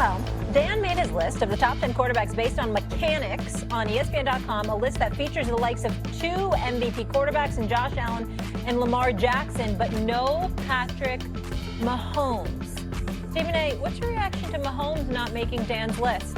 Well, Dan made his list of the top 10 quarterbacks based on mechanics on ESPN.com, a list that features the likes of 2 MVP quarterbacks in Josh Allen and Lamar Jackson, but no Patrick Mahomes. Stephen A., what's your reaction to Mahomes not making Dan's list?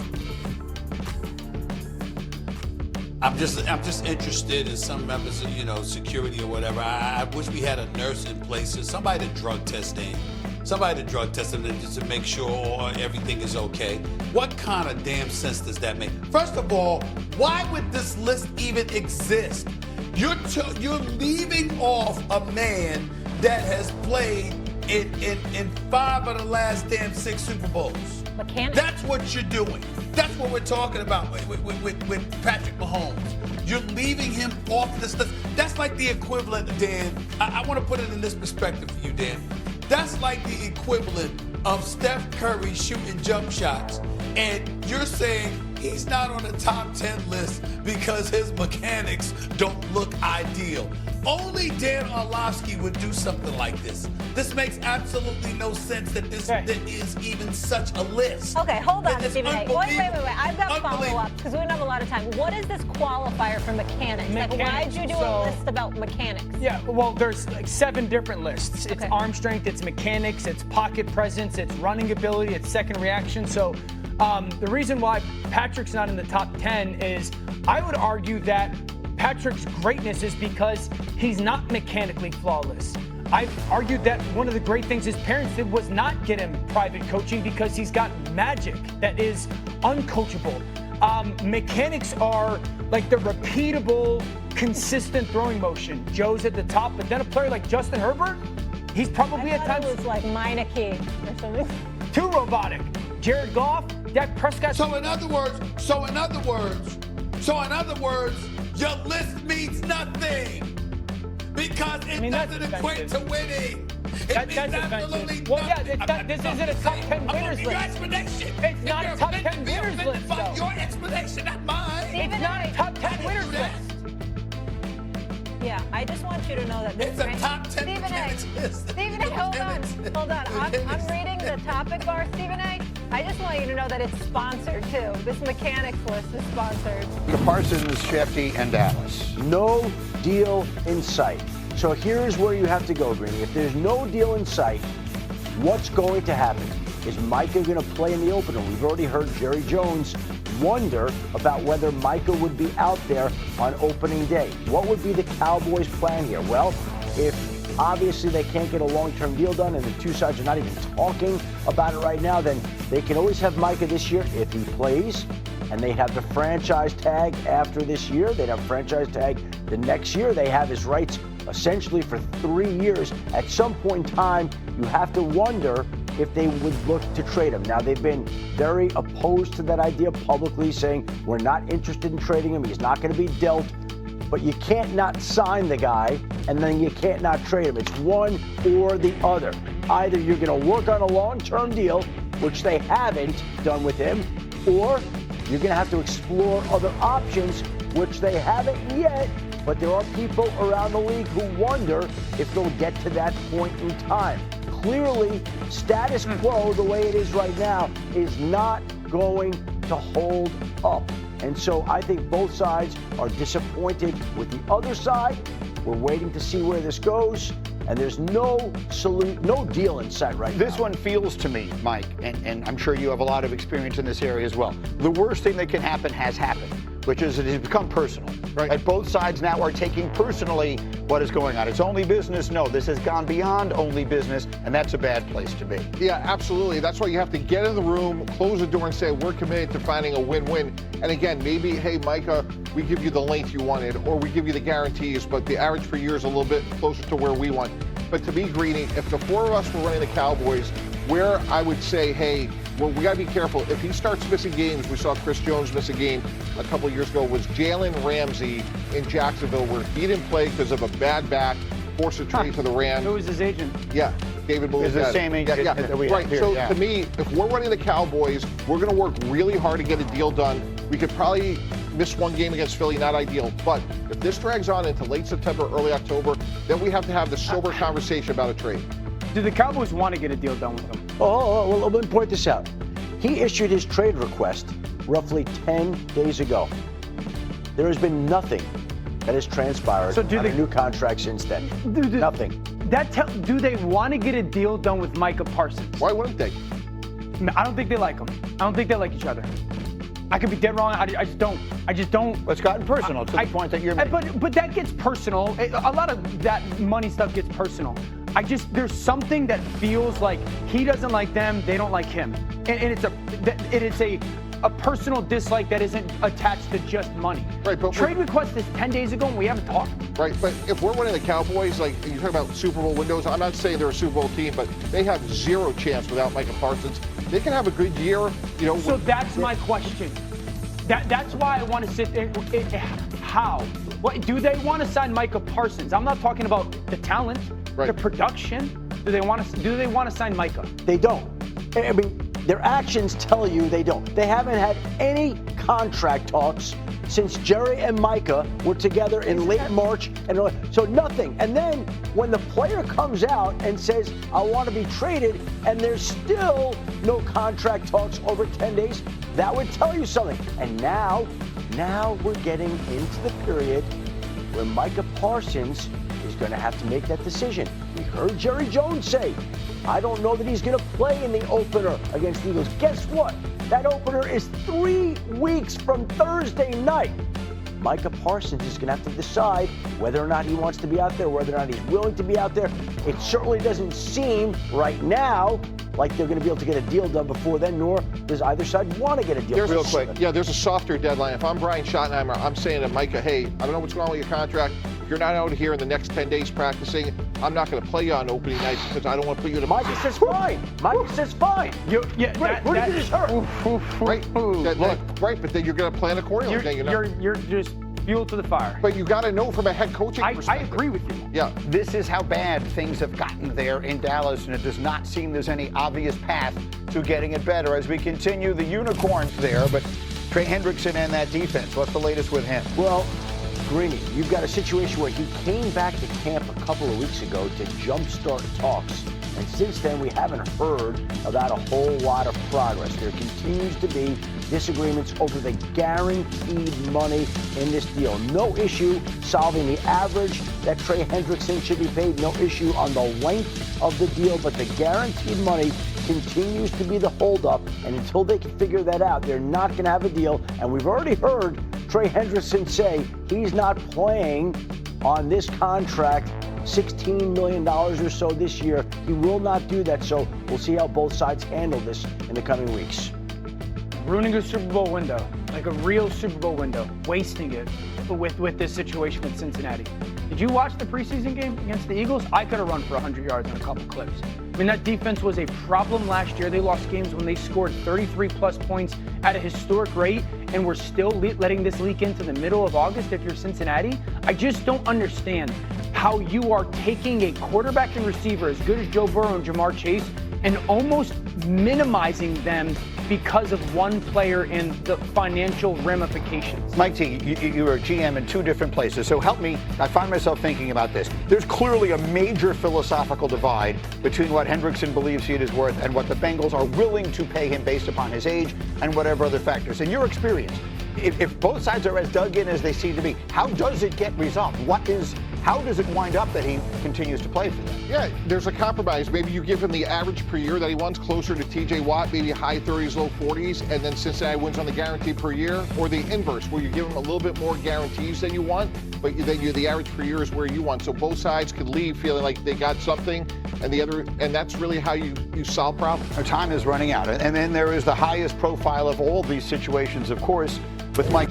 I'm just interested in some members of, security or whatever. I wish we had a nurse in place or somebody to drug test Dan. Somebody to drug test him just to make sure everything is okay. What kind of damn sense does that make? First of all, why would this list even exist? You're leaving off a man that has played in 5 of the last damn 6 Super Bowls. Mechanics. That's what you're doing. That's what we're talking about with Patrick Mahomes. You're leaving him off this list. That's like the equivalent, Dan. I want to put it in this perspective for you, Dan. That's like the equivalent of Steph Curry shooting jump shots, and you're saying he's not on the top 10 list because his mechanics don't look ideal. Only Dan Orlovsky would do something like this. This makes absolutely no sense that there is even such a list. Okay, hold on, Stephen A. Wait. I've got follow-up because we don't have a lot of time. What is this qualifier for mechanics? Like, why'd you do a list about mechanics? Yeah, well, there's like 7 different lists. It's arm strength, it's mechanics, it's pocket presence, it's running ability, it's second reaction. So the reason why Patrick's not in the top 10 is I would argue that Patrick's greatness is because he's not mechanically flawless. I've argued that one of the great things his parents did was not get him private coaching because he's got magic that is uncoachable. Mechanics are like the repeatable, consistent throwing motion. Joe's at the top, but then a player like Justin Herbert, he's probably at times. It was like Meineke or something. Too robotic. Jared Goff, Dak Prescott. So in other words, your list means nothing because it doesn't equate to winning. It means absolutely nothing. Well, yeah, this isn't a top 10 winners list. Your explanation. It's not a top 10 winners list, though. Your explanation, not mine. It's not a top 10 winners list. Yeah, I just want you to know that this is a top 10 mechanics list. Stephen A, hold on. I'm reading the topic bar, Stephen A. I just want you to know that it's sponsored, too. This mechanics list is sponsored. The Parsons, Shefty, and Dallas. No deal in sight. So here's where you have to go, Greeny. If there's no deal in sight, what's going to happen? Is Micah going to play in the opener? We've already heard Jerry Jones wonder about whether Micah would be out there on opening day. What would be the Cowboys' plan here? Well, if obviously they can't get a long-term deal done and the two sides are not even talking about it right now, then they can always have Micah this year if he plays, and they have the franchise tag after this year. They'd have franchise tag the next year. They have his rights essentially for 3 years. At some point in time, you have to wonder if they would look to trade him. Now, they've been very opposed to that idea publicly, saying we're not interested in trading him. He's not going to be dealt. But you can't not sign the guy, and then you can't not trade him. It's one or the other. Either you're going to work on a long-term deal, which they haven't done with him, or you're going to have to explore other options, which they haven't yet. But there are people around the league who wonder if they'll get to that point in time. Clearly, status quo, the way it is right now, is not going to hold up. And so I think both sides are disappointed with the other side. We're waiting to see where this goes. And there's no deal in sight right now. This one feels to me, Mike, and I'm sure you have a lot of experience in this area as well. The worst thing that can happen has happened, which is it has become personal. Right. And both sides now are taking personally what is going on. It's only business. No, this has gone beyond only business, and that's a bad place to be. Yeah, absolutely. That's why you have to get in the room, close the door, and say, we're committed to finding a win-win. And again, maybe, hey, Micah, we give you the length you wanted, or we give you the guarantees, but the average per year is a little bit closer to where we want. But to be greedy, if the 4 of us were running the Cowboys, where I would say, hey, well, we got to be careful. If he starts missing games, we saw Chris Jones miss a game a couple of years ago, was Jalen Ramsey in Jacksonville, where he didn't play because of a bad back, forced a trade to the Rams. Who was his agent? Yeah, David Bowles. Is the same agent that we have here. So to me, if we're running the Cowboys, we're going to work really hard to get a deal done. We could probably miss one game against Philly, not ideal. But if this drags on into late September, early October, then we have to have the sober conversation about a trade. Do the Cowboys want to get a deal done with him? Well, let me point this out. He issued his trade request roughly 10 days ago. There has been nothing that has transpired on a new contract since then. Nothing. Do they want to get a deal done with Micah Parsons? Why wouldn't they? I don't think they like him. I don't think they like each other. I could be dead wrong. I just don't. Well, it's gotten personal to the point that you're making. But that gets personal. A lot of that money stuff gets personal. There's something that feels like he doesn't like them, they don't like him, and it's a personal dislike that isn't attached to just money. Right, but trade request is 10 days ago and we haven't talked. Right, but if we're one of the Cowboys, like you talk about Super Bowl windows, I'm not saying they're a Super Bowl team, but they have zero chance without Micah Parsons. They can have a good year, So that's my question. That's why I want to sit there. How? What do they want to sign Micah Parsons? I'm not talking about the talent, the production. Do they want to sign Micah? They don't. I mean, their actions tell you they don't. They haven't had any contract talks since Jerry and Micah were together in late March, and so nothing. And then when the player comes out and says, I want to be traded, and there's still no contract talks over 10 days, that would tell you something. And now we're getting into the period where Micah Parsons is going to have to make that decision. We heard Jerry Jones say, I don't know that he's going to play in the opener against the Eagles. Guess what? That opener is 3 weeks from Thursday night. Micah Parsons is going to have to decide whether or not he wants to be out there, whether or not he's willing to be out there. It certainly doesn't seem right now like they're going to be able to get a deal done before then, nor does either side want to get a deal done. Real quick, there's a softer deadline. If I'm Brian Schottenheimer, I'm saying to Micah, hey, I don't know what's going on with your contract. If you're not out here in the next 10 days practicing, I'm not going to play you on opening night because I don't want to put you in a... Micah says fine. Micah says fine. Where did it hurt? Right, but then you're going to plan accordingly. You're just fuel to the fire. But you got to know from a head coaching perspective. I agree with you. Yeah. This is how bad things have gotten there in Dallas, and it does not seem there's any obvious path to getting it better. As we continue, the unicorns there, but Trey Hendrickson and that defense, what's the latest with him? Well, Greeny, you've got a situation where he came back to camp a couple of weeks ago to jumpstart talks. And since then, we haven't heard about a whole lot of progress. There continues to be disagreements over the guaranteed money in this deal. No issue solving the average that Trey Hendrickson should be paid. No issue on the length of the deal, but the guaranteed money continues to be the holdup. And until they can figure that out, they're not going to have a deal. And we've already heard Trey Hendrickson say he's not playing on this contract $16 million or so this year. He will not do that, so we'll see how both sides handle this in the coming weeks. Ruining a Super Bowl window, like a real Super Bowl window, wasting it with this situation with Cincinnati. Did you watch the preseason game against the Eagles? I could have run for 100 yards on a couple clips. I mean, that defense was a problem last year. They lost games when they scored 33-plus points at a historic rate, and we're still letting this leak into the middle of August if you're Cincinnati. I just don't understand how you are taking a quarterback and receiver as good as Joe Burrow and Jamar Chase and almost minimizing them because of one player and the financial ramifications. Mike T, you were a GM in two different places, so help me. I find myself thinking about this. There's clearly a major philosophical divide between what Hendrickson believes he is worth and what the Bengals are willing to pay him based upon his age and whatever other factors. In your experience, if both sides are as dug in as they seem to be, how does it get resolved? How does it wind up that he continues to play for them? Yeah, there's a compromise. Maybe you give him the average per year that he wants, closer to TJ Watt, maybe high 30s, low 40s, and then Cincinnati wins on the guarantee per year, or the inverse, where you give him a little bit more guarantees than you want, but then the average per year is where you want. So both sides could leave feeling like they got something, and that's really how you solve problems. Our time is running out, and then there is the highest profile of all these situations, of course, with Mike.